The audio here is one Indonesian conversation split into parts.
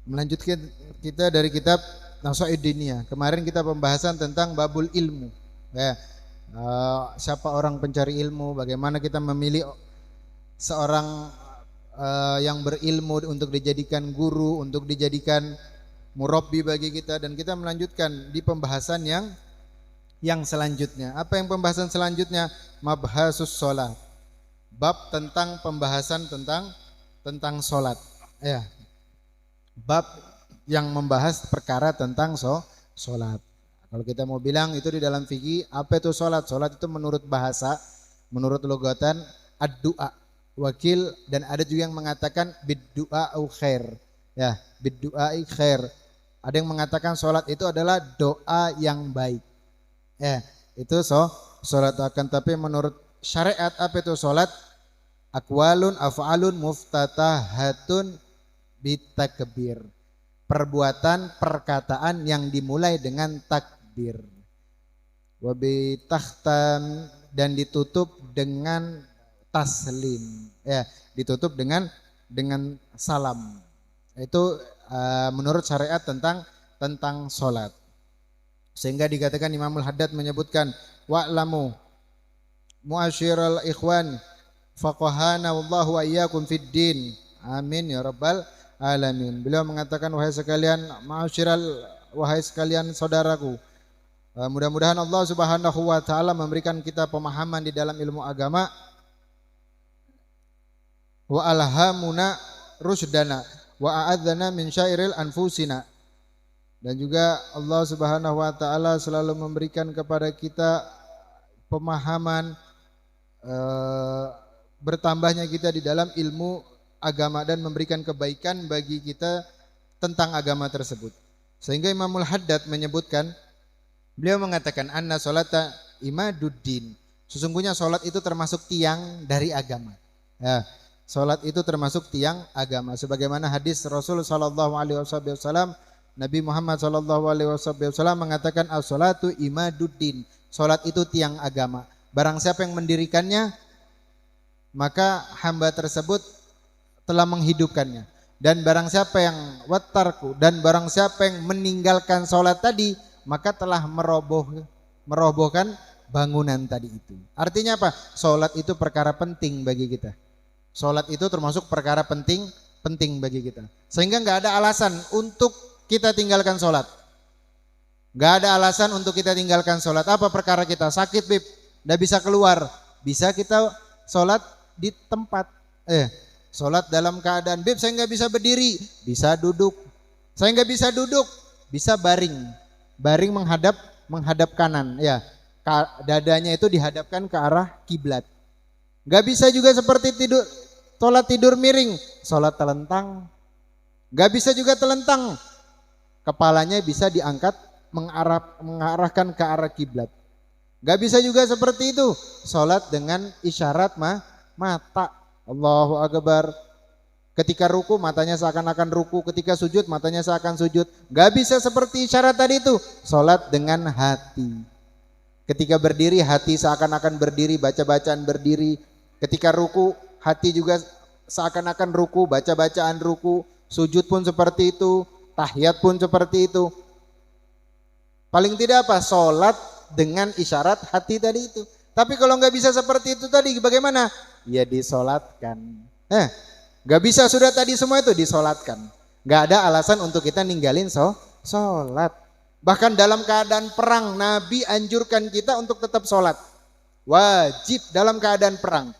Melanjutkan kita dari kitab Nasha'id Diniyah. Kemarin kita pembahasan tentang babul ilmu. Ya, siapa orang pencari ilmu, bagaimana kita memilih seorang yang berilmu untuk dijadikan guru, untuk dijadikan murabbi bagi kita, dan kita melanjutkan di pembahasan yang selanjutnya. Apa yang pembahasan selanjutnya? Mabhasus sholat. Bab tentang pembahasan tentang sholat. Ya. Bab yang membahas perkara tentang sholat. Kalau kita mau bilang itu di dalam fikih, apa itu sholat? Sholat itu menurut bahasa, menurut lugatan ad-du'a, wakil, dan ada juga yang mengatakan bid-du'a au khair. Ya, bid-du'a khair. Ada yang mengatakan sholat itu adalah doa yang baik. Ya, itu sholat akan, tapi menurut syariat apa itu sholat? Aqwalun af'alun muftatahatun bitakbir. Perbuatan, perkataan yang dimulai dengan takbir. Wa bitahtam, dan ditutup dengan taslim. Ya, ditutup dengan salam. Itu menurut syariat tentang salat. Sehingga dikatakan Imamul Haddad menyebutkan wa'lamu mu'asyiral ikhwan faqahana wallahu wa iyyakum fid din. Amin ya rabbal alamin. Beliau mengatakan wahai sekalian saudaraku, mudah-mudahan Allah Subhanahu wa taala memberikan kita pemahaman di dalam ilmu agama, wa alhamuna rusdana wa a'adzana min syairil anfusina. Dan juga Allah Subhanahu wa taala selalu memberikan kepada kita pemahaman, bertambahnya kita di dalam ilmu agama dan memberikan kebaikan bagi kita tentang agama tersebut. Sehingga Imamul Haddad menyebutkan, beliau mengatakan anna sholata imaduddin. Sesungguhnya sholat itu termasuk tiang dari agama. Ya, sholat itu termasuk tiang agama. Sebagaimana hadis Rasul sallallahu alaihi wasallam, Nabi Muhammad sallallahu alaihi wasallam mengatakan as-sholatu imaduddin. Sholat itu tiang agama. Barang siapa yang mendirikannya, maka hamba tersebut telah menghidupkannya. Dan barang siapa yang wattarku, dan barang siapa yang meninggalkan sholat tadi, maka telah merobohkan bangunan tadi itu. Artinya apa? Sholat itu perkara penting bagi kita. Sholat itu termasuk perkara penting bagi kita. Sehingga nggak ada alasan untuk kita tinggalkan sholat. Nggak ada alasan untuk kita tinggalkan sholat. Apa perkara kita? Sakit, Bib, nggak bisa keluar. Bisa kita sholat di tempat. Sholat dalam keadaan, Bib, saya nggak bisa berdiri, bisa duduk. Saya nggak bisa duduk, bisa baring. Baring menghadap kanan. Ya, dadanya itu dihadapkan ke arah kiblat. Nggak bisa juga seperti tidur, sholat tidur miring, sholat telentang. Nggak bisa juga telentang. Kepalanya bisa diangkat mengarahkan ke arah kiblat. Gak bisa juga seperti itu. Sholat dengan isyarat mata. Allahu Akbar. Ketika ruku matanya seakan-akan ruku. Ketika sujud matanya seakan sujud. Gak bisa seperti isyarat tadi itu. Sholat dengan hati. Ketika berdiri hati seakan-akan berdiri, baca-bacaan berdiri. Ketika ruku hati juga seakan-akan ruku, baca-bacaan ruku. Sujud pun seperti itu. Tahiyat pun seperti itu. Paling tidak apa? Sholat dengan isyarat hati tadi itu. Tapi kalau nggak bisa seperti itu tadi bagaimana? Ya disolatkan. Nggak bisa sudah tadi semua itu disolatkan. Nggak ada alasan untuk kita ninggalin sholat. Bahkan dalam keadaan perang Nabi anjurkan kita untuk tetap sholat. Wajib dalam keadaan perang.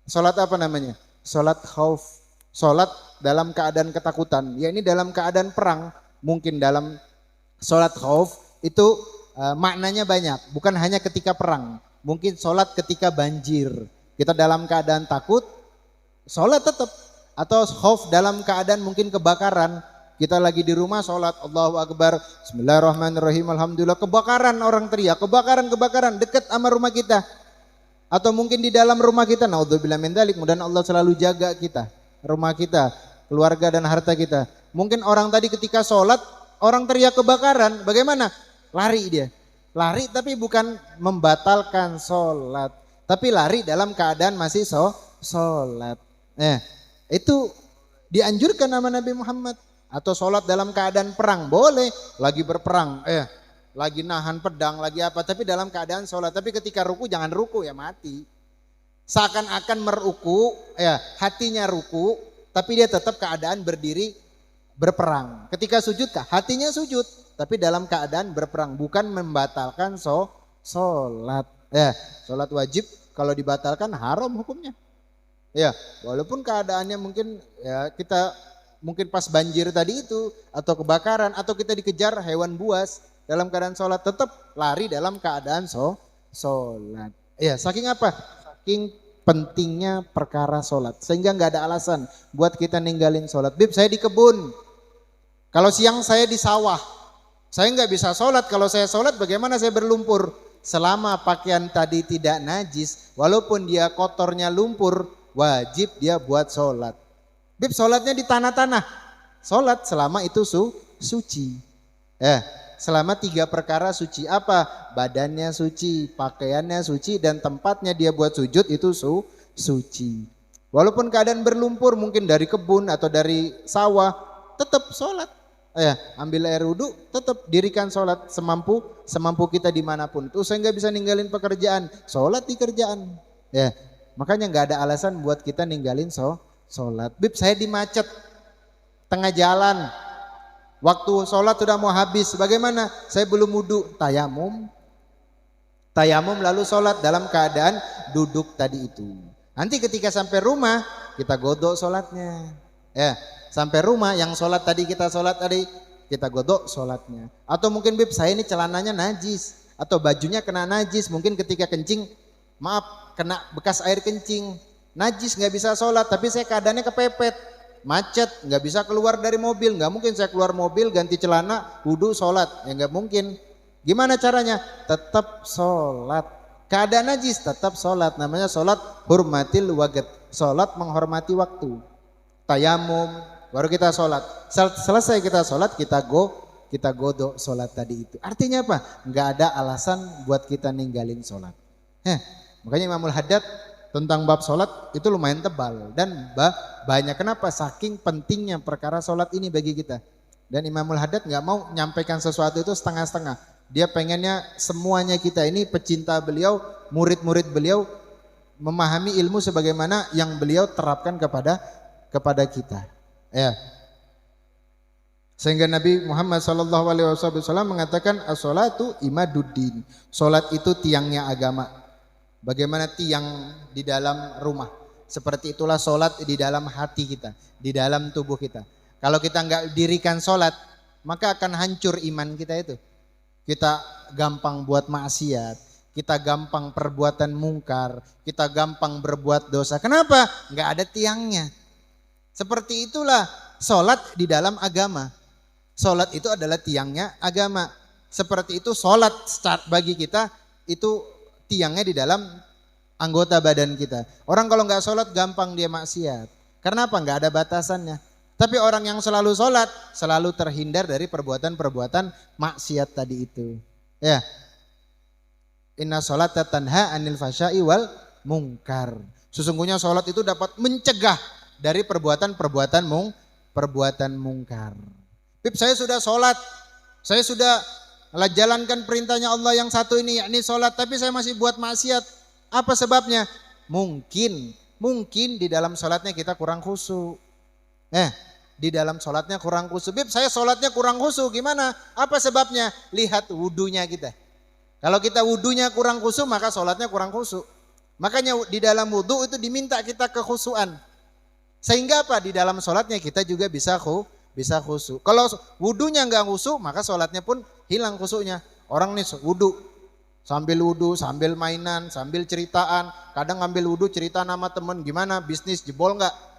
Sholat apa namanya? Sholat khauf. Sholat dalam keadaan ketakutan. Ya ini dalam keadaan perang. Mungkin dalam sholat khauf itu maknanya banyak. Bukan hanya ketika perang. Mungkin sholat ketika banjir. Kita dalam keadaan takut, sholat tetap. Atau khauf dalam keadaan mungkin kebakaran. Kita lagi di rumah sholat, Allahu Akbar, Bismillahirrahmanirrahim, Alhamdulillah. Kebakaran, orang teriak, kebakaran dekat sama rumah kita. Atau mungkin di dalam rumah kita, naudzubillah min dzalik, mudah-mudahan Allah selalu jaga kita, rumah kita, keluarga dan harta kita. Mungkin orang tadi ketika sholat, orang teriak kebakaran, bagaimana? Lari dia. Lari tapi bukan membatalkan sholat. Tapi lari dalam keadaan masih sholat. Itu dianjurkan sama Nabi Muhammad. Atau sholat dalam keadaan perang, boleh. Lagi berperang, lagi nahan pedang, lagi apa, tapi dalam keadaan sholat. Tapi ketika ruku jangan ruku, ya mati. Seakan-akan meruku, hatinya ruku, tapi dia tetap keadaan berdiri berperang. Ketika sujud kah? Hatinya sujud, tapi dalam keadaan berperang, bukan membatalkan sholat. Sholat wajib kalau dibatalkan haram hukumnya. Ya, walaupun keadaannya mungkin kita mungkin pas banjir tadi itu, atau kebakaran, atau kita dikejar hewan buas dalam keadaan sholat, tetap lari dalam keadaan sholat. Saking apa? Saking pentingnya perkara sholat, sehingga nggak ada alasan buat kita ninggalin sholat. Bib, saya di kebun, kalau siang saya di sawah, saya nggak bisa sholat. Kalau saya sholat bagaimana saya berlumpur? Selama pakaian tadi tidak najis, walaupun dia kotornya lumpur, wajib dia buat sholat. Bib, sholatnya di tanah-tanah, sholat selama itu suci. Selama 3 perkara suci, apa? Badannya suci, pakaiannya suci, dan tempatnya dia buat sujud itu suci. Walaupun keadaan berlumpur, mungkin dari kebun atau dari sawah, tetap sholat. Ambil air wudhu, tetap dirikan sholat semampu kita dimanapun. Tuh saya nggak bisa ninggalin pekerjaan, sholat di kerjaan. Makanya nggak ada alasan buat kita ninggalin sholat. Bib, saya di macet tengah jalan. Waktu sholat sudah mau habis, bagaimana? Saya belum wudhu, tayamum lalu sholat dalam keadaan duduk tadi itu. Nanti ketika sampai rumah kita godok sholatnya. Sampai rumah yang sholat tadi kita godok sholatnya. Atau mungkin Bib, saya ini celananya najis atau bajunya kena najis, mungkin ketika kencing, maaf, kena bekas air kencing, najis nggak bisa sholat, tapi saya keadaannya kepepet. Macet, nggak bisa keluar dari mobil, nggak mungkin saya keluar mobil ganti celana wudhu sholat, ya nggak mungkin. Gimana caranya? Tetap sholat. Keadaan najis tetap sholat, namanya sholat hurmatil waqt, sholat menghormati waktu. Tayamum, baru kita sholat. Selesai kita sholat, kita godok sholat tadi itu. Artinya apa? Nggak ada alasan buat kita ninggalin sholat. Makanya Imamul Haddad tentang bab sholat itu lumayan tebal dan banyak. Kenapa? Saking pentingnya perkara sholat ini bagi kita. Dan Imamul Haddad nggak mau nyampaikan sesuatu itu setengah-setengah. Dia pengennya semuanya kita ini pecinta beliau, murid-murid beliau memahami ilmu sebagaimana yang beliau terapkan kepada kita. Sehingga Nabi Muhammad SAW mengatakan as-sholatu imaduddin. Sholat itu tiangnya agama. Bagaimana tiang di dalam rumah, seperti itulah sholat di dalam hati kita, di dalam tubuh kita. Kalau kita nggak dirikan sholat, maka akan hancur iman kita itu. Kita gampang buat maksiat, kita gampang perbuatan mungkar, kita gampang berbuat dosa. Kenapa? Nggak ada tiangnya. Seperti itulah sholat di dalam agama. Sholat itu adalah tiangnya agama. Seperti itu sholat bagi kita itu tiangnya di dalam anggota badan kita. Orang kalau nggak sholat gampang dia maksiat. Karena apa? Nggak ada batasannya. Tapi orang yang selalu sholat selalu terhindar dari perbuatan-perbuatan maksiat tadi itu. Inna sholata tanha anil fasya'i wal mungkar. Sesungguhnya sholat itu dapat mencegah dari perbuatan-perbuatan mungkar. Bib, saya sudah sholat, saya sudah jalankan perintahnya Allah yang satu ini, yakni sholat, tapi saya masih buat maksiat. Apa sebabnya? Mungkin di dalam sholatnya kita kurang khusyuk. Di dalam sholatnya kurang khusyuk. Bib, saya sholatnya kurang khusyuk, gimana? Apa sebabnya? Lihat wudunya kita. Kalau kita wudunya kurang khusyuk, maka sholatnya kurang khusyuk. Makanya di dalam wudu itu diminta kita kekhusyuan. Sehingga apa? Di dalam sholatnya kita juga bisa khusyuk. Kalau wudunya nggak khusyuk, maka sholatnya pun hilang khusyuknya. Orang nih wudu, sambil mainan, sambil ceritaan. Kadang ngambil wudu cerita nama temen, gimana bisnis jebol nggak?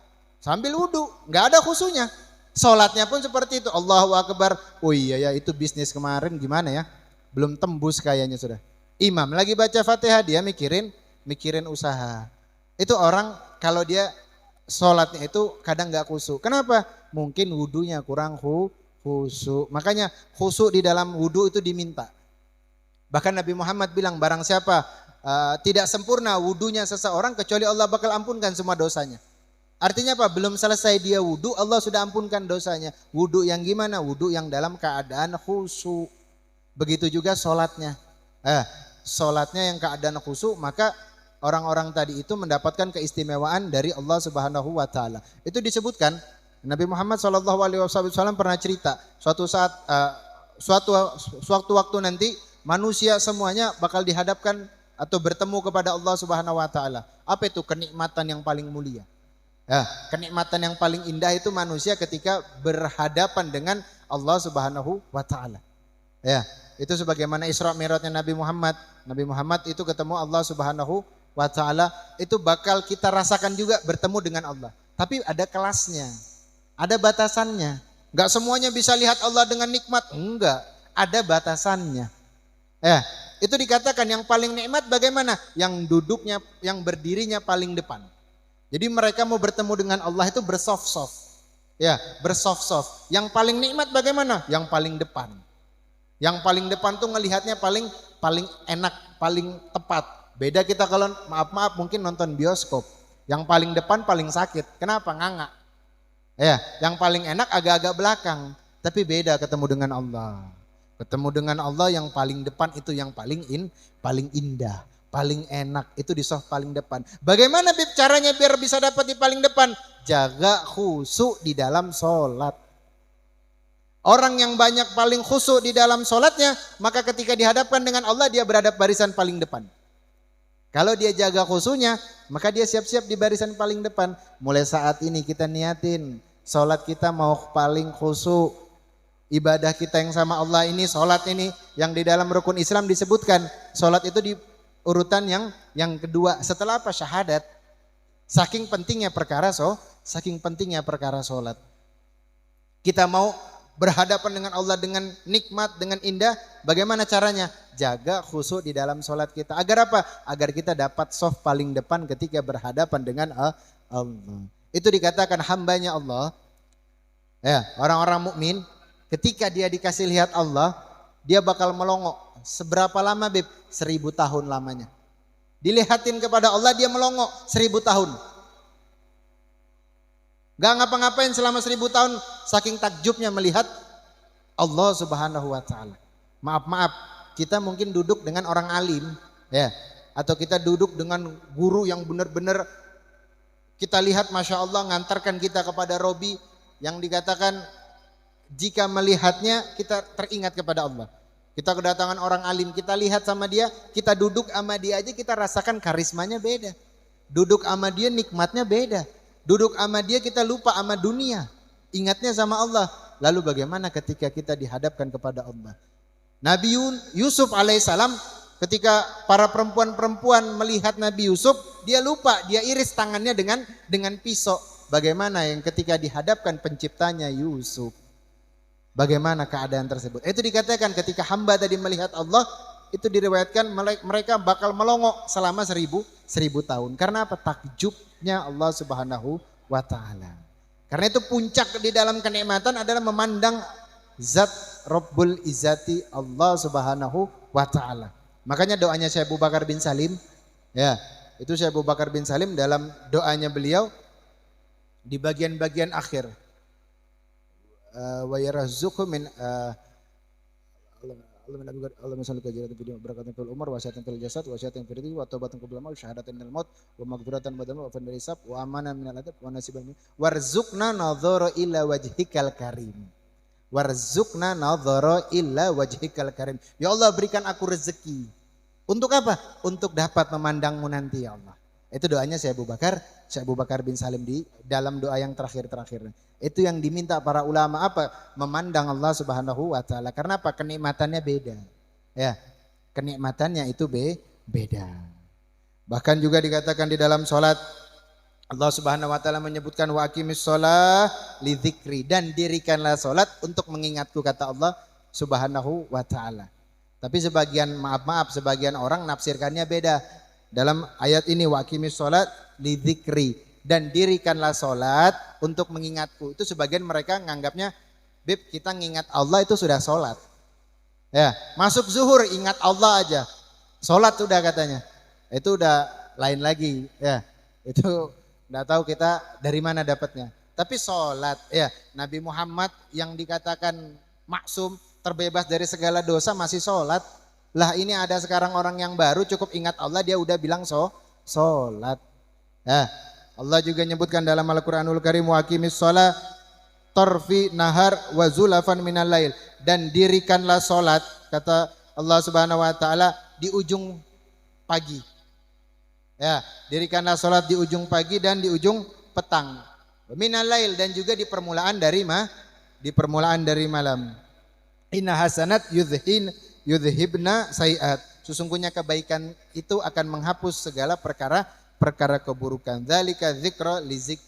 Sambil wudu, nggak ada khusyuknya. Sholatnya pun seperti itu. Allahu Akbar. Oh iya ya, itu bisnis kemarin gimana ya? Belum tembus kayaknya sudah. Imam lagi baca Fatihah, dia mikirin usaha. Itu orang kalau dia sholatnya itu kadang nggak khusyuk. Kenapa? Mungkin wudunya kurang khusyuk. Makanya khusyuk di dalam wudu itu diminta. Bahkan Nabi Muhammad bilang, barang siapa tidak sempurna wudunya seseorang, kecuali Allah bakal ampunkan semua dosanya. Artinya apa? Belum selesai dia wudhu, Allah sudah ampunkan dosanya. Wudhu yang gimana? Wudhu yang dalam keadaan khusyuk. Begitu juga sholatnya. Sholatnya yang keadaan khusyuk, maka orang-orang tadi itu mendapatkan keistimewaan dari Allah Subhanahu wa taala. Itu disebutkan Nabi Muhammad SAW pernah cerita suatu saat suatu waktu nanti manusia semuanya bakal dihadapkan atau bertemu kepada Allah Subhanahu wa taala. Apa itu kenikmatan yang paling mulia? Kenikmatan yang paling indah itu manusia ketika berhadapan dengan Allah Subhanahu wa taala. Itu sebagaimana Isra Mi'rajnya Nabi Muhammad. Nabi Muhammad itu ketemu Allah Subhanahu wa taala, itu bakal kita rasakan juga bertemu dengan Allah. Tapi ada kelasnya, ada batasannya. Enggak semuanya bisa lihat Allah dengan nikmat, enggak, ada batasannya. Itu dikatakan yang paling nikmat bagaimana? Yang duduknya, yang berdirinya paling depan. Jadi mereka mau bertemu dengan Allah itu bersoft-soft. Bersoft-soft. Yang paling nikmat bagaimana? Yang paling depan. Yang paling depan tuh ngelihatnya paling enak, paling tepat. Beda kita kalau maaf mungkin nonton bioskop. Yang paling depan paling sakit. Kenapa? Nganga. Yang paling enak agak-agak belakang. Tapi beda ketemu dengan Allah. Ketemu dengan Allah yang paling depan itu yang paling indah, paling enak. Itu di soft paling depan. Bagaimana Bib caranya biar bisa dapat di paling depan? Jaga khusyuk di dalam sholat. Orang yang banyak paling khusyuk di dalam sholatnya, maka ketika dihadapkan dengan Allah dia berada barisan paling depan. Kalau dia jaga khusyuknya, maka dia siap-siap di barisan paling depan. Mulai saat ini kita niatin, sholat kita mau paling khusyuk. Ibadah kita yang sama Allah ini, sholat ini yang di dalam rukun Islam disebutkan. Sholat itu di urutan yang kedua. Setelah apa? Syahadat. Saking pentingnya perkara sholat. Kita mau berhadapan dengan Allah dengan nikmat, dengan indah, bagaimana caranya? Jaga khusyuk di dalam sholat kita. Agar apa? Agar kita dapat soft paling depan ketika berhadapan dengan Allah. Itu dikatakan hambanya Allah. Orang-orang mukmin ketika dia dikasih lihat Allah, dia bakal melongo. Seberapa lama Bib? 1000 tahun lamanya. Dilihatin kepada Allah dia melongo 1000 tahun. Gak ngapa-ngapain selama 1000 tahun, saking takjubnya melihat Allah Subhanahu wa taala. Maaf, kita mungkin duduk dengan orang alim, atau kita duduk dengan guru yang benar-benar kita lihat Masya Allah ngantarkan kita kepada Robi yang dikatakan jika melihatnya kita teringat kepada Allah. Kita kedatangan orang alim, kita lihat sama dia, kita duduk sama dia aja kita rasakan karismanya beda. Duduk sama dia nikmatnya beda. Duduk sama dia kita lupa sama dunia. Ingatnya sama Allah. Lalu bagaimana ketika kita dihadapkan kepada Allah? Nabi Yusuf alaihissalam ketika para perempuan-perempuan melihat Nabi Yusuf, dia lupa, dia iris tangannya dengan pisau. Bagaimana yang ketika dihadapkan penciptanya Yusuf? Bagaimana keadaan tersebut? Itu dikatakan ketika hamba tadi melihat Allah, itu diriwayatkan mereka bakal melongo selama 1000 tahun. Karena apa? Takjubnya Allah Subhanahu wa taala. Karena itu puncak di dalam kenikmatan adalah memandang zat Rabbul Izzati Allah Subhanahu wa taala. Makanya doanya Syekh Abu Bakar bin Salim, itu Syekh Abu Bakar bin Salim dalam doanya beliau di bagian-bagian akhir. Wa yarzuqhu min Allahumma salli ala sayyidina barakatan fil umur wa syahatan fil jasad wa syahatan fil rizqi wa taubatan qabla maut syahadatan minal maut wa maghfiratan badal wa fil hisab wa amanan minal adab wa nasiban warzuqna nadhara ila wajhikal karim. Warzuqna nadhara ila wajhikal karim. Ya Allah berikan aku rezeki. Untuk apa? Untuk dapat memandangmu nanti ya Allah. Itu doanya Syekh Abu Bakar bin Salim di dalam doa yang terakhir. Itu yang diminta para ulama apa? Memandang Allah Subhanahu wa taala. Karena apa? Kenikmatannya beda. Kenikmatannya itu beda. Bahkan juga dikatakan di dalam salat Allah Subhanahu wa taala menyebutkan wa aqimis shalah li dzikri, dan dirikanlah salat untuk mengingatku, kata Allah Subhanahu wa taala. Tapi sebagian sebagian orang nafsirkannya beda. Dalam ayat ini wa aqimis shalah li dzikri, dan dirikanlah salat untuk mengingatku. Itu sebagian mereka nganggapnya Bib, kita ngingat Allah itu sudah salat. Masuk zuhur ingat Allah aja. Salat sudah katanya. Itu udah lain lagi, Itu Nggak tahu kita dari mana dapatnya. Tapi sholat, ya Nabi Muhammad yang dikatakan maksum, terbebas dari segala dosa masih sholat. Lah ini ada sekarang orang yang baru cukup ingat Allah dia udah bilang sholat. Ya, Allah juga nyebutkan dalam Al-Quranul Karim wa aqimis sholat tarfi nahar wa zulafan minal lail, dan dirikanlah sholat kata Allah Subhanahu wa taala di ujung pagi. Ya, dirikanlah sholat di ujung pagi dan di ujung petang. Minal lail, dan juga di permulaan dari malam. Inna hasanat yudhibna sayiat. Sesungguhnya kebaikan itu akan menghapus segala perkara keburukan. Dzalika dzikra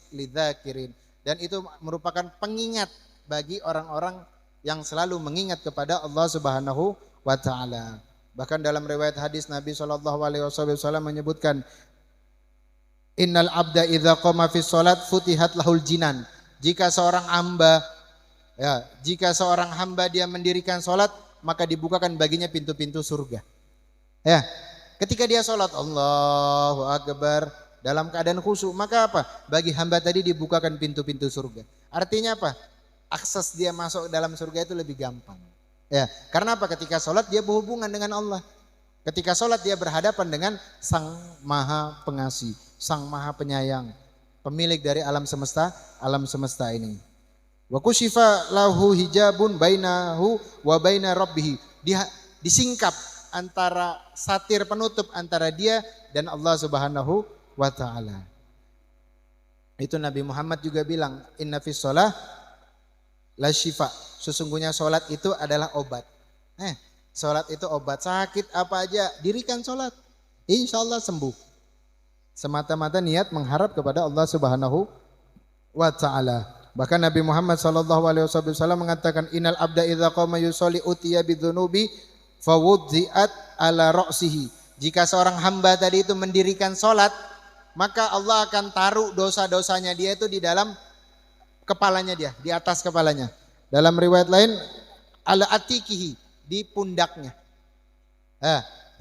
lidzakirin. Dan itu merupakan pengingat bagi orang-orang yang selalu mengingat kepada Allah Subhanahu wa taala. Bahkan dalam riwayat hadis Nabi sallallahu alaihi wasallam menyebutkan, innal abda idza qama fi shalat futihat lahul jinan. Jika seorang hamba dia mendirikan salat, maka dibukakan baginya pintu-pintu surga. Ya, ketika dia salat Allahu akbar dalam keadaan khusyuk, maka apa? Bagi hamba tadi dibukakan pintu-pintu surga. Artinya apa? Akses dia masuk dalam surga itu lebih gampang. Ya, karena apa? Ketika salat dia berhubungan dengan Allah. Ketika salat dia berhadapan dengan Sang Maha Pengasih, Sang Maha Penyayang, pemilik dari alam semesta ini. Wa kusyifa lahu hijabun bainahu wa baina rabbih. Disingkap antara satir penutup antara dia dan Allah Subhanahu wa taala. Itu Nabi Muhammad juga bilang, inna fis shalah la syifa. Sesungguhnya salat itu adalah obat. Salat itu obat. Sakit apa aja dirikan salat, insyaallah sembuh. Semata-mata niat mengharap kepada Allah Subhanahu wa taala. Bahkan Nabi Muhammad sallallahu alaihi wasallam mengatakan, innal abda idza qama yusolli utiya bidzunubi fawudhi'at ala ra'sihi. Jika seorang hamba tadi itu mendirikan salat, maka Allah akan taruh dosa-dosanya dia itu di dalam kepalanya dia, di atas kepalanya. Dalam riwayat lain, ala atikihi, di pundaknya.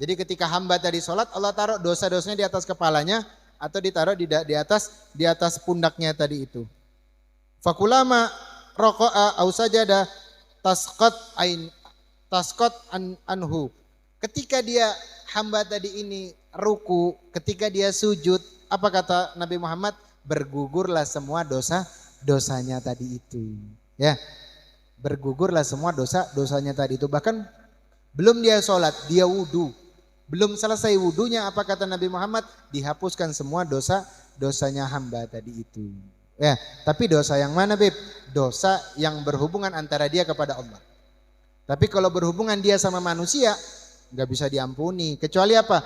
Jadi ketika hamba tadi sholat, Allah taruh dosa-dosanya di atas kepalanya atau ditaruh di atas pundaknya tadi itu. Fakulama roko'a au sajada tasqat anhu. Ketika dia hamba tadi ini ruku, ketika dia sujud, apa kata Nabi Muhammad? Bergugurlah semua dosanya tadi itu. Ya, bergugurlah semua dosanya tadi itu. Bahkan belum dia sholat, dia wudhu. Belum selesai wudhunya, apa kata Nabi Muhammad? Dihapuskan semua dosanya hamba tadi itu. Ya, tapi dosa yang mana, Beb? Dosa yang berhubungan antara dia kepada Allah. Tapi kalau berhubungan dia sama manusia, nggak bisa diampuni. Kecuali apa?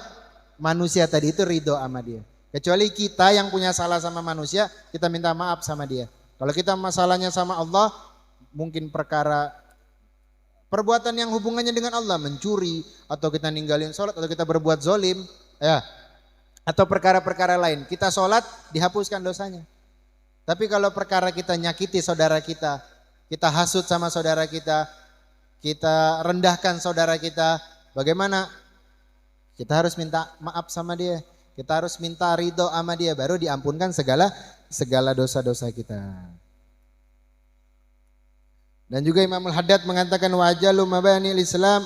Manusia tadi itu ridho sama dia. Kecuali kita yang punya salah sama manusia, kita minta maaf sama dia. Kalau kita masalahnya sama Allah, mungkin perkara perbuatan yang hubungannya dengan Allah, mencuri, atau kita ninggalin sholat, atau kita berbuat zolim, ya, atau perkara-perkara lain, kita sholat dihapuskan dosanya. Tapi kalau perkara kita nyakiti saudara kita hasut sama saudara kita rendahkan saudara kita, bagaimana? Kita harus minta maaf sama dia, kita harus minta ridho sama dia, baru diampunkan segala dosa-dosa kita. Dan juga Imam Al-Haddad mengatakan wajalu mabani al-Islam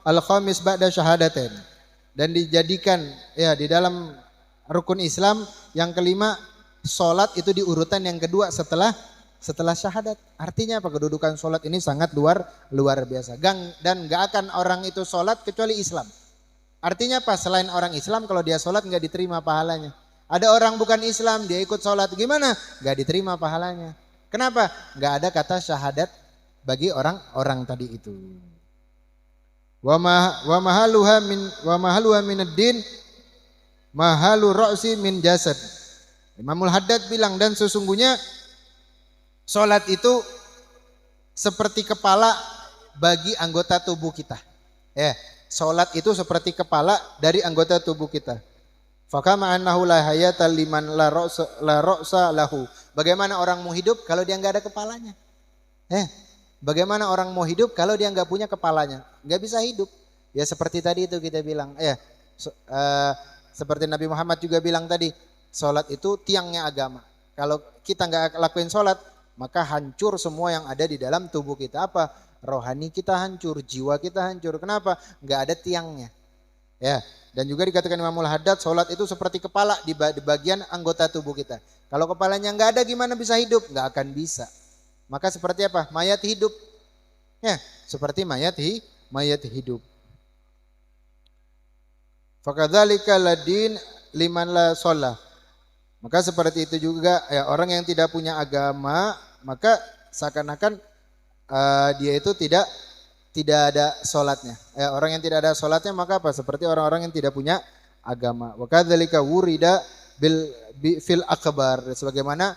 al-khamis ba'da syahadatain. Dan dijadikan ya di dalam rukun Islam yang kelima, salat itu di urutan yang kedua setelah syahadat. Artinya apa? Kedudukan salat ini sangat luar biasa. Dan enggak akan orang itu salat kecuali Islam. Artinya apa? Selain orang Islam, kalau dia salat enggak diterima pahalanya. Ada orang bukan Islam, dia ikut salat, gimana? Enggak diterima pahalanya. Kenapa? Enggak ada kata syahadat bagi orang-orang tadi itu. Wa mahaluha min ad-din mahalu ra'si min jasad. Imamul Haddad bilang, dan sesungguhnya salat itu seperti kepala bagi anggota tubuh kita. Ya, salat itu seperti kepala dari anggota tubuh kita. Fakama annahu la hayata liman la ra'sa lahu. Bagaimana orang mau hidup kalau dia enggak ada kepalanya? Bagaimana orang mau hidup kalau dia enggak punya kepalanya? Enggak bisa hidup. Ya seperti tadi itu kita bilang, seperti Nabi Muhammad juga bilang tadi, Sholat itu tiangnya agama. Kalau kita nggak lakuin sholat, maka hancur semua yang ada di dalam tubuh kita. Apa? Rohani kita hancur, jiwa kita hancur. Kenapa? Nggak ada tiangnya. Ya. Dan juga dikatakan Imamul Haddad, sholat itu seperti kepala di bagian anggota tubuh kita. Kalau kepalanya nggak ada, gimana bisa hidup? Nggak akan bisa. Maka seperti apa? Mayat hidup. Ya, seperti mayat hidup. Fakadzalika ladin liman la sholah. Maka seperti itu juga ya, orang yang tidak punya agama, maka seakan-akan dia itu tidak ada sholatnya. Ya, orang yang tidak ada sholatnya maka apa? Seperti orang-orang yang tidak punya agama. Wa kadzalika wurida fil akbar, sebagaimana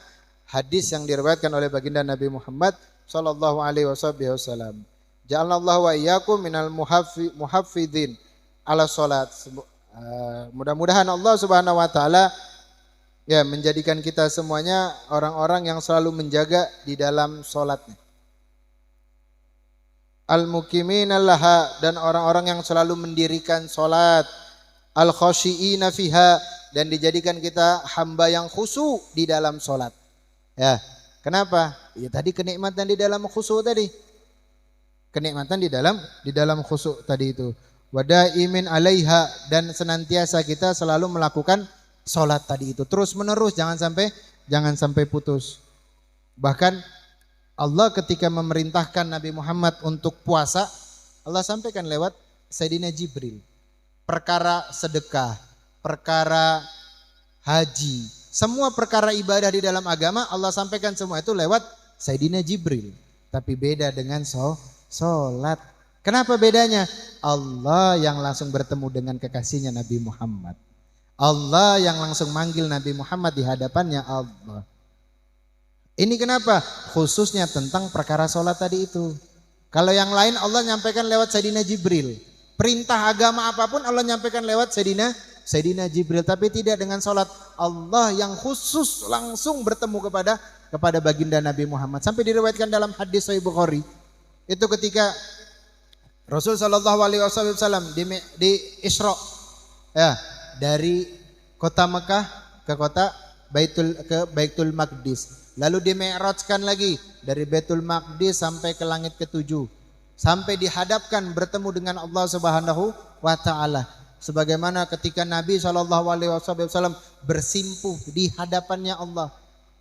hadis yang diriwayatkan oleh baginda Nabi Muhammad sallallahu alaihi wasallam. Ja'alallahu wa iyyakum minal muhaffidzin ala sholat. Mudah-mudahan Allah Subhanahu wa taala ya menjadikan kita semuanya orang-orang yang selalu menjaga di dalam sholatnya. Al-muqimina laha, dan orang-orang yang selalu mendirikan sholat. Al-khasyiina fiha, dan dijadikan kita hamba yang khusyuk di dalam sholat. Ya, kenapa? Ya tadi kenikmatan di dalam khusyuk tadi. Kenikmatan di dalam khusyuk tadi itu. Wadaimin alaiha, dan senantiasa kita selalu melakukan sholat tadi itu terus menerus, jangan sampai putus. Bahkan Allah ketika memerintahkan Nabi Muhammad untuk puasa, Allah sampaikan lewat Sayyidina Jibril. Perkara sedekah, perkara haji, semua perkara ibadah di dalam agama Allah sampaikan semua itu lewat Sayyidina Jibril. Tapi beda dengan sholat. Kenapa bedanya? Allah yang langsung bertemu dengan kekasihnya Nabi Muhammad. Allah yang langsung manggil Nabi Muhammad di hadapannya Allah. Ini kenapa? Khususnya tentang perkara sholat tadi itu. Kalau yang lain Allah nyampaikan lewat Sayyidina Jibril. Perintah agama apapun Allah nyampaikan lewat Sayyidina Jibril. Tapi tidak dengan sholat. Allah yang khusus langsung bertemu kepada baginda Nabi Muhammad. Sampai diriwayatkan dalam hadis Sahih Bukhari. Itu ketika Rasul sallallahu alaihi wasallam di Isra, ya, dari kota Mekah ke kota Baitul Maqdis. Lalu di-mi'rajkan lagi dari Baitul Maqdis sampai ke langit ke-7. Sampai dihadapkan bertemu dengan Allah Subhanahu wa taala. Sebagaimana ketika Nabi sallallahu alaihi wasallam bersimpuh di hadapannya Allah.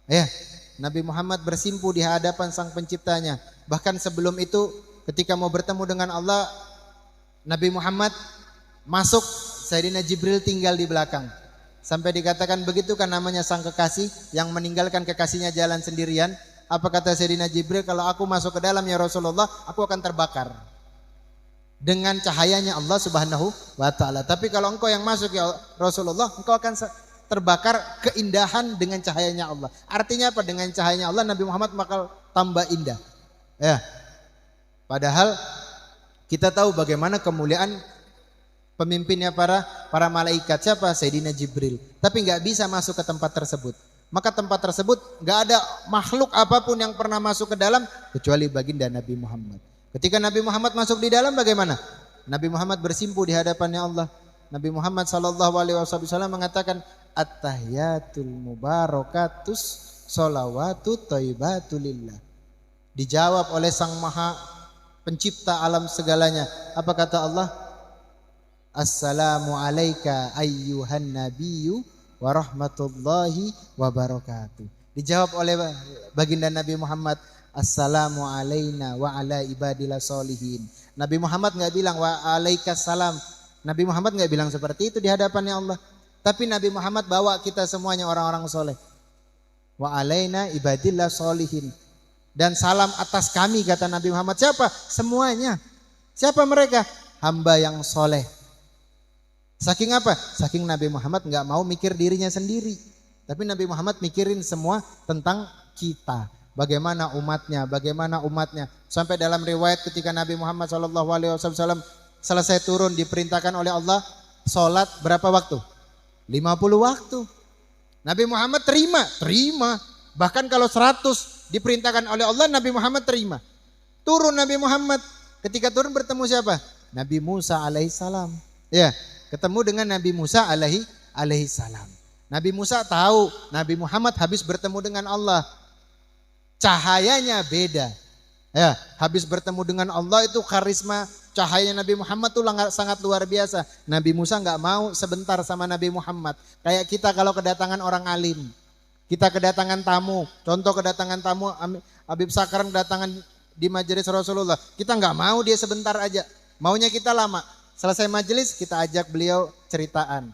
Ya, Nabi Muhammad bersimpuh di hadapan Sang Penciptanya. Bahkan sebelum itu ketika mau bertemu dengan Allah, Nabi Muhammad masuk, Sayyidina Jibril tinggal di belakang. Sampai dikatakan begitu kan namanya sang kekasih yang meninggalkan kekasihnya jalan sendirian. Apa kata Sayyidina Jibril? Kalau aku masuk ke dalam ya Rasulullah, aku akan terbakar dengan cahayanya Allah Subhanahu wa taala. Tapi kalau engkau yang masuk ya Rasulullah, engkau akan terbakar keindahan dengan cahayanya Allah. Artinya apa? Dengan cahayanya Allah Nabi Muhammad bakal tambah indah. Ya. Padahal kita tahu bagaimana kemuliaan pemimpinnya para malaikat. Siapa? Sayyidina Jibril. Tapi nggak bisa masuk ke tempat tersebut. Maka tempat tersebut nggak ada makhluk apapun yang pernah masuk ke dalam kecuali baginda Nabi Muhammad. Ketika Nabi Muhammad masuk di dalam bagaimana? Nabi Muhammad bersimpuh di hadapannya Allah. Nabi Muhammad sallallahu alaihi wasallam mengatakan at-tahiyatul mubarakatus sholawatut thayyibatul lillah. Dijawab oleh Sang Maha Pencipta alam segalanya. Apa kata Allah? Assalamu alayka ayyuhan nabiyyu wa rahmatullahi wa barakatuh. Dijawab oleh baginda Nabi Muhammad, assalamu alayna wa ala ibadillah solihin. Nabi Muhammad enggak bilang wa alaikas salam. Nabi Muhammad enggak bilang seperti itu di hadapannya Allah. Tapi Nabi Muhammad bawa kita semuanya orang-orang soleh. Wa alaina ibadillah solihin. Dan salam atas kami kata Nabi Muhammad. Siapa? Semuanya. Siapa mereka? Hamba yang soleh. Saking apa? Saking Nabi Muhammad nggak mau mikir dirinya sendiri. Tapi Nabi Muhammad mikirin semua tentang kita. Bagaimana umatnya. Sampai dalam riwayat ketika Nabi Muhammad SAW selesai turun diperintahkan oleh Allah. Sholat berapa waktu? 50 waktu. Nabi Muhammad terima. Bahkan kalau 100 diperintahkan oleh Allah, Nabi Muhammad terima. Turun Nabi Muhammad. Ketika turun bertemu siapa? Nabi Musa alaihissalam. Ya, ketemu dengan Nabi Musa alaihissalam. Nabi Musa tahu Nabi Muhammad habis bertemu dengan Allah. Cahayanya beda. Ya, habis bertemu dengan Allah itu karisma cahayanya Nabi Muhammad tuh sangat luar biasa. Nabi Musa nggak mau sebentar sama Nabi Muhammad. Kayak kita kalau kedatangan orang alim. Kita kedatangan tamu. Contoh kedatangan tamu Habib Sakran kedatangan di majelis Rasulullah. Kita nggak mau dia sebentar aja. Maunya kita lama. Selesai majelis kita ajak beliau ceritaan.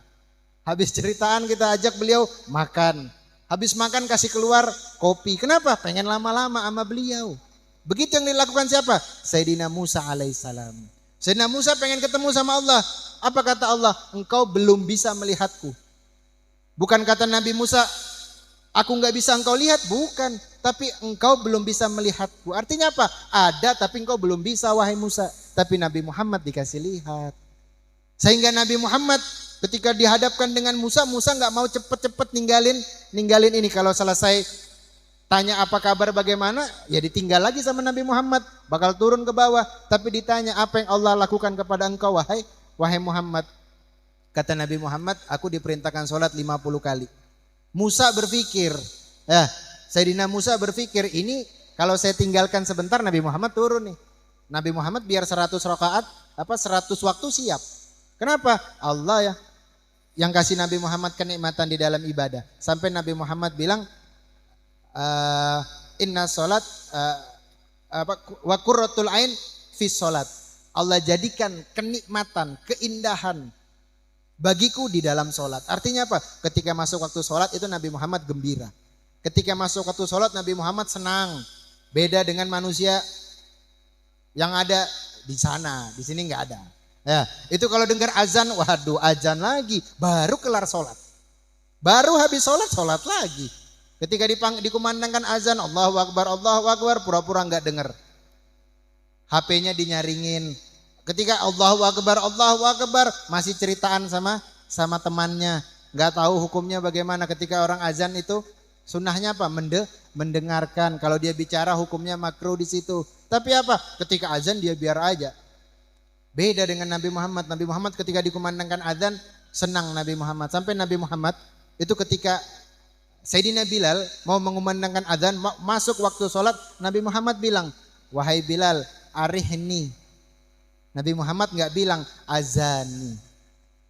Habis ceritaan kita ajak beliau makan. Habis makan kasih keluar kopi. Kenapa? Pengen lama-lama sama beliau. Begitu yang dilakukan siapa? Sayyidina Musa alaihissalam. Sayyidina Musa pengen ketemu sama Allah. Apa kata Allah? Engkau belum bisa melihatku. Bukan kata Nabi Musa, aku nggak bisa engkau lihat. Bukan. Tapi engkau belum bisa melihatku. Artinya apa? Ada tapi engkau belum bisa wahai Musa. Tapi Nabi Muhammad dikasih lihat. Sehingga Nabi Muhammad ketika dihadapkan dengan Musa, Musa nggak mau cepet-cepet ninggalin ini. Kalau selesai tanya apa kabar bagaimana, ya ditinggal lagi sama Nabi Muhammad. Bakal turun ke bawah. Tapi ditanya apa yang Allah lakukan kepada engkau wahai Muhammad. Kata Nabi Muhammad, aku diperintahkan sholat 50 kali. Musa berpikir, Sayyidina Musa berpikir ini kalau saya tinggalkan sebentar Nabi Muhammad turun nih. Nabi Muhammad biar 100 rakaat, 100 waktu siap. Kenapa? Allah yang kasih Nabi Muhammad kenikmatan di dalam ibadah. Sampai Nabi Muhammad bilang, inna sholat wa qurratul ain fi sholat. Allah jadikan kenikmatan, keindahan bagiku di dalam sholat. Artinya apa? Ketika masuk waktu sholat itu Nabi Muhammad gembira. Ketika masuk waktu sholat Nabi Muhammad senang. Beda dengan manusia yang ada di sana, di sini nggak ada. Ya, itu kalau dengar azan, waduh azan lagi, baru kelar sholat. Baru habis sholat lagi. Ketika dikumandangkan azan, Allahu Akbar, pura-pura nggak dengar. HP-nya dinyaringin. Ketika Allahu Akbar, masih ceritaan sama temannya. Nggak tahu hukumnya bagaimana ketika orang azan itu. Sunnahnya apa? Mendengarkan. Kalau dia bicara hukumnya makruh di situ. Tapi apa? Ketika azan dia biar aja. Beda dengan Nabi Muhammad. Nabi Muhammad ketika dikumandangkan azan senang Nabi Muhammad. Sampai Nabi Muhammad itu ketika Sayyidina Bilal mau mengumandangkan azan masuk waktu sholat, Nabi Muhammad bilang, wahai Bilal, arihni. Nabi Muhammad enggak bilang azani.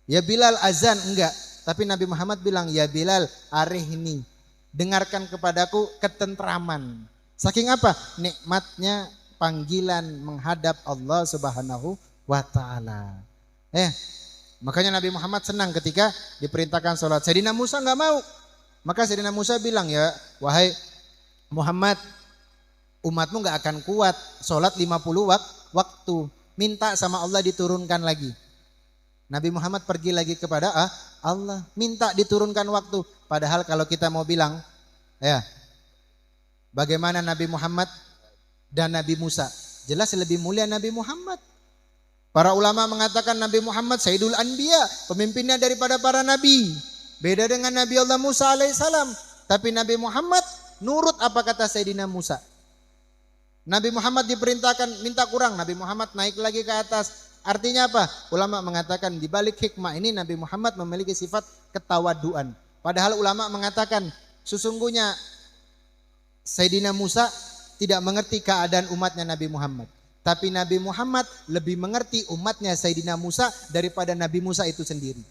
Ya Bilal azan enggak. Tapi Nabi Muhammad bilang, ya Bilal arihni. Dengarkan kepadaku ketentraman. Saking apa? Nikmatnya panggilan menghadap Allah Subhanahu wa ta'ala. Makanya Nabi Muhammad senang ketika diperintahkan sholat. Sayyidina Musa enggak mau. Maka Sayyidina Musa bilang, ya wahai Muhammad, umatmu enggak akan kuat sholat 50 waktu. Minta sama Allah diturunkan lagi. Nabi Muhammad pergi lagi kepada Allah, minta diturunkan waktu. Padahal kalau kita mau bilang, bagaimana Nabi Muhammad dan Nabi Musa? Jelas lebih mulia Nabi Muhammad. Para ulama mengatakan Nabi Muhammad Sayyidul Anbiya, pemimpinnya daripada para nabi. Beda dengan Nabi Allah Musa alaihissalam. Tapi Nabi Muhammad nurut apa kata Sayyidina Musa. Nabi Muhammad diperintahkan minta kurang, Nabi Muhammad naik lagi ke atas. Artinya apa? Ulama mengatakan di balik hikmah ini Nabi Muhammad memiliki sifat ketawaduan. Padahal ulama mengatakan sesungguhnya Sayyidina Musa tidak mengerti keadaan umatnya Nabi Muhammad. Tapi Nabi Muhammad lebih mengerti umatnya Sayyidina Musa daripada Nabi Musa itu sendiri.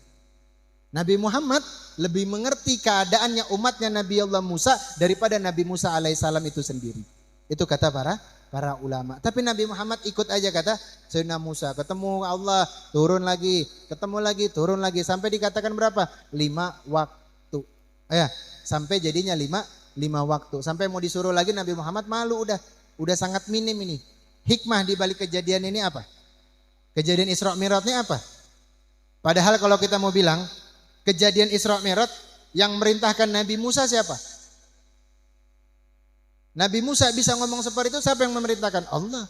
Nabi Muhammad lebih mengerti keadaannya umatnya Nabi Allah Musa daripada Nabi Musa alaihissalam itu sendiri. Itu kata para ulama. Tapi Nabi Muhammad ikut aja kata Sayyidina Musa. Ketemu Allah, turun lagi, ketemu lagi, turun lagi. Sampai dikatakan berapa? 5 waktu. Sampai jadinya 5 waktu. Sampai mau disuruh lagi Nabi Muhammad malu udah sangat minim ini. Hikmah di balik kejadian ini apa? Kejadian Isra Mi'rajnya apa? Padahal kalau kita mau bilang kejadian Isra Mi'raj yang merintahkan Nabi Musa siapa? Nabi Musa bisa ngomong seperti itu, siapa yang memerintahkan? Allah.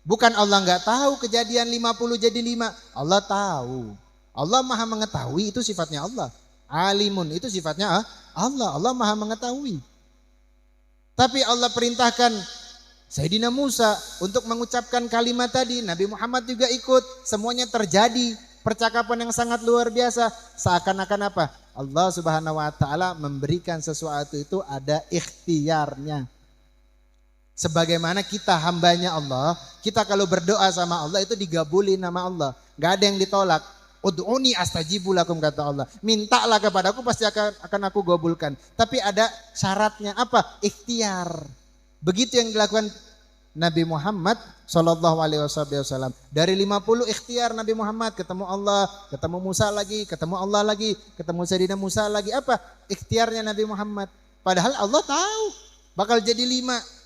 Bukan Allah nggak tahu kejadian 50 jadi 5. Allah tahu. Allah maha mengetahui, itu sifatnya Allah. Alimun itu sifatnya Allah. Allah maha mengetahui. Tapi Allah perintahkan Sayyidina Musa untuk mengucapkan kalimat tadi. Nabi Muhammad juga ikut. Semuanya terjadi. percakapan yang sangat luar biasa. Seakan-akan apa? Allah Subhanahu wa taala memberikan sesuatu itu ada ikhtiarnya. Sebagaimana kita hambanya Allah, kita kalau berdoa sama Allah itu digabulin nama Allah. Gak ada yang ditolak. Ud'uni astajibu lakum kata Allah. Mintalah kepadaku pasti akan aku gabulkan. Tapi ada syaratnya apa? Ikhtiar. Begitu yang dilakukan Nabi Muhammad Sallallahu Alaihi Wasallam. Dari 50 ikhtiar Nabi Muhammad, ketemu Allah, ketemu Musa lagi, ketemu Allah lagi, ketemu Sayyidina Musa lagi. Apa? Ikhtiarnya Nabi Muhammad. Padahal Allah tahu bakal jadi 5.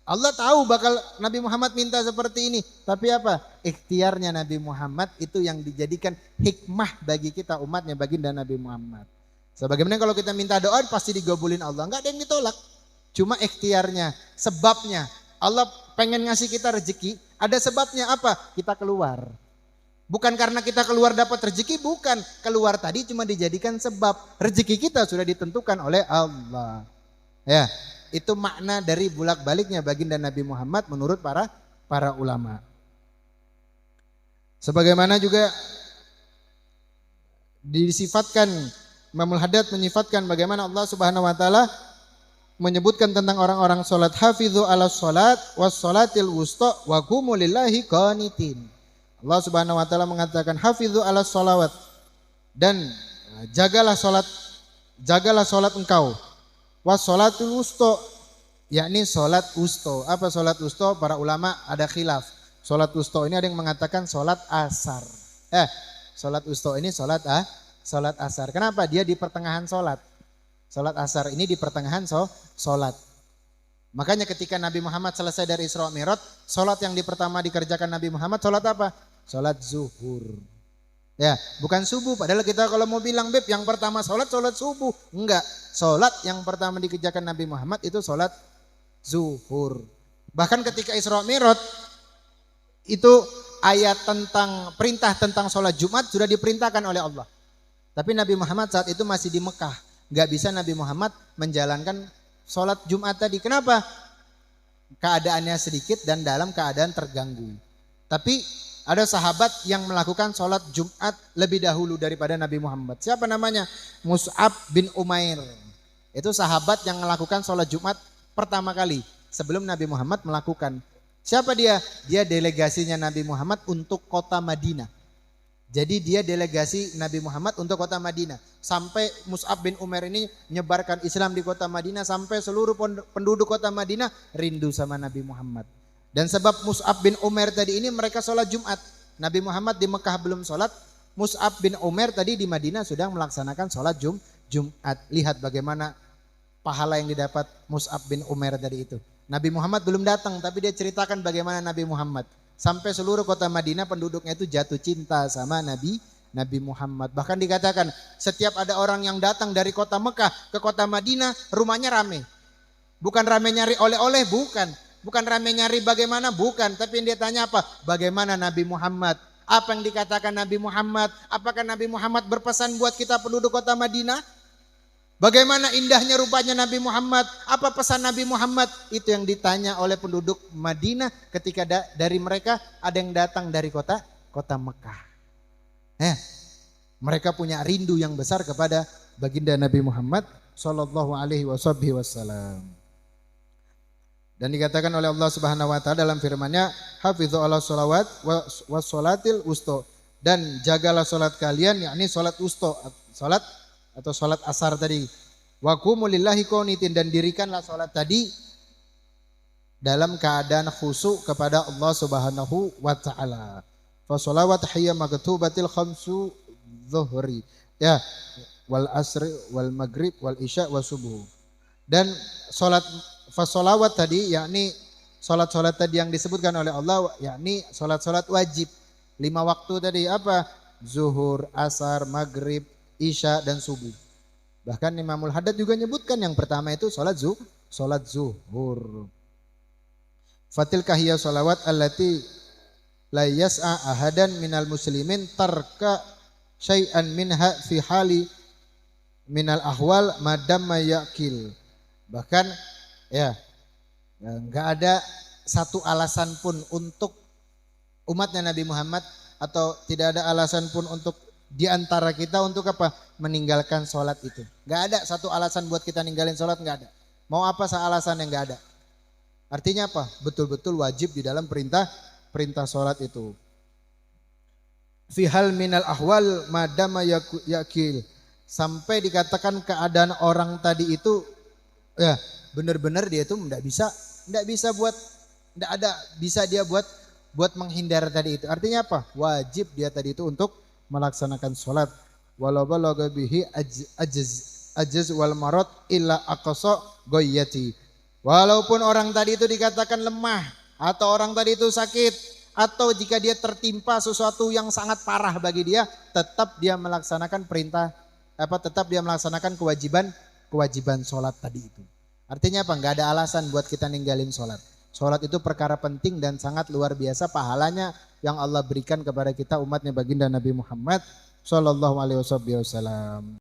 Allah tahu bakal Nabi Muhammad minta seperti ini. Tapi apa? Ikhtiarnya Nabi Muhammad itu yang dijadikan hikmah bagi kita umatnya baginda Nabi Muhammad. Sebagaimana kalau kita minta doa pasti digabulin Allah. Enggak ada yang ditolak. Cuma ikhtiarnya, sebabnya. Allah pengen ngasih kita rezeki, ada sebabnya apa? Kita keluar. Bukan karena kita keluar dapat rezeki, bukan. Keluar tadi cuma dijadikan sebab. Rezeki kita sudah ditentukan oleh Allah. Ya. Itu makna dari bolak-baliknya baginda Nabi Muhammad menurut para ulama. Sebagaimana juga disifatkan, Imamul Haddad menyifatkan bagaimana Allah Subhanahu wa taala menyebutkan tentang orang-orang salat, hafizu ala salat was salatil wusta wa qumu lillahi qanitin. Allah Subhanahu wa taala mengatakan hafizu ala salawat, dan jagalah salat engkau. Was sholatul wusto, yakni sholat wusto. Apa sholat wusto? Para ulama ada khilaf. Sholat wusto ini ada yang mengatakan sholat asar. Sholat wusto ini sholat asar. Kenapa? Dia di pertengahan sholat. Sholat asar ini di pertengahan sholat. Makanya ketika Nabi Muhammad selesai dari Isra Mi'raj, sholat yang pertama dikerjakan Nabi Muhammad sholat apa? Sholat zuhur. Ya, bukan subuh. Padahal kita kalau mau bilang, Beb, yang pertama sholat subuh. Enggak. Sholat yang pertama dikerjakan Nabi Muhammad itu sholat zuhur. Bahkan ketika Isra Mi'raj itu ayat tentang perintah tentang sholat Jumat sudah diperintahkan oleh Allah. Tapi Nabi Muhammad saat itu masih di Mekah. Enggak bisa Nabi Muhammad menjalankan sholat Jumat tadi. Kenapa? Keadaannya sedikit dan dalam keadaan terganggu. Tapi ada sahabat yang melakukan sholat Jumat lebih dahulu daripada Nabi Muhammad. Siapa namanya? Mus'ab bin Umair. Itu sahabat yang melakukan sholat Jumat pertama kali sebelum Nabi Muhammad melakukan. Siapa dia? Dia delegasinya Nabi Muhammad untuk kota Madinah. Jadi dia delegasi Nabi Muhammad untuk kota Madinah. Sampai Mus'ab bin Umair ini menyebarkan Islam di kota Madinah. Sampai seluruh penduduk kota Madinah rindu sama Nabi Muhammad. Dan sebab Mus'ab bin Umair tadi ini mereka sholat Jumat. Nabi Muhammad di Mekah belum sholat. Mus'ab bin Umair tadi di Madinah sedang melaksanakan sholat Jumat. Lihat bagaimana pahala yang didapat Mus'ab bin Umair tadi itu. Nabi Muhammad belum datang tapi dia ceritakan bagaimana Nabi Muhammad. Sampai seluruh kota Madinah penduduknya itu jatuh cinta sama Nabi Muhammad. Bahkan dikatakan setiap ada orang yang datang dari kota Mekah ke kota Madinah rumahnya rame. Bukan rame nyari oleh-oleh, bukan. Bukan rame nyari bagaimana, bukan. Tapi yang dia tanya apa? Bagaimana Nabi Muhammad? Apa yang dikatakan Nabi Muhammad? Apakah Nabi Muhammad berpesan buat kita penduduk kota Madinah? Bagaimana indahnya rupanya Nabi Muhammad? Apa pesan Nabi Muhammad? Itu yang ditanya oleh penduduk Madinah ketika dari mereka ada yang datang dari kota Mekah. Mereka punya rindu yang besar kepada baginda Nabi Muhammad Sallallahu Alaihi Wasallam. Dan dikatakan oleh Allah Subhanahu wa taala dalam firman-Nya, hafizu ala sholawat was sholatil wusto, dan jagalah salat kalian, yakni salat wusto, salat atau salat asar tadi. Wa qumu lillahi qanitin, dan dirikanlah salat tadi dalam keadaan khusyuk kepada Allah Subhanahu wa taala. Fa sholawat hiya maktubatil khamsu dhuhri. Ya, wal asri wal maghrib wal isya was subuh. Dan salat fasolawat tadi yakni salat-salat tadi yang disebutkan oleh Allah, yakni salat-salat wajib 5 waktu tadi apa? Zuhur, asar, maghrib, isya dan subuh. Bahkan Imamul Haddad juga menyebutkan yang pertama itu salat zuhur. Fatil kahiyya salawat allati la yas'a ahadan minal muslimin tarka syai'an minha fi hali minal ahwal madam mayakil. Bahkan enggak ada satu alasan pun untuk umatnya Nabi Muhammad atau tidak ada alasan pun untuk di antara kita untuk apa? Meninggalkan sholat itu. Gak ada satu alasan buat kita ninggalin sholat, gak ada. Mau apa alasan yang gak ada. Artinya apa? Betul-betul wajib di dalam perintah sholat itu. Fi hal minal ahwal madama yakil. Sampai dikatakan keadaan orang tadi itu ya benar-benar dia itu tidak bisa buat, tidak ada bisa dia buat menghindar tadi itu. Artinya apa? Wajib dia tadi itu untuk melaksanakan sholat. Walau balagha bihi ajaz wal marad illa aqsa goyati. Walaupun orang tadi itu dikatakan lemah atau orang tadi itu sakit atau jika dia tertimpa sesuatu yang sangat parah bagi dia, tetap dia melaksanakan tetap dia melaksanakan kewajiban sholat tadi itu. Artinya apa? Enggak ada alasan buat kita ninggalin sholat. Sholat itu perkara penting dan sangat luar biasa pahalanya yang Allah berikan kepada kita umatnya baginda Nabi Muhammad sallallahu alaihi wasallam.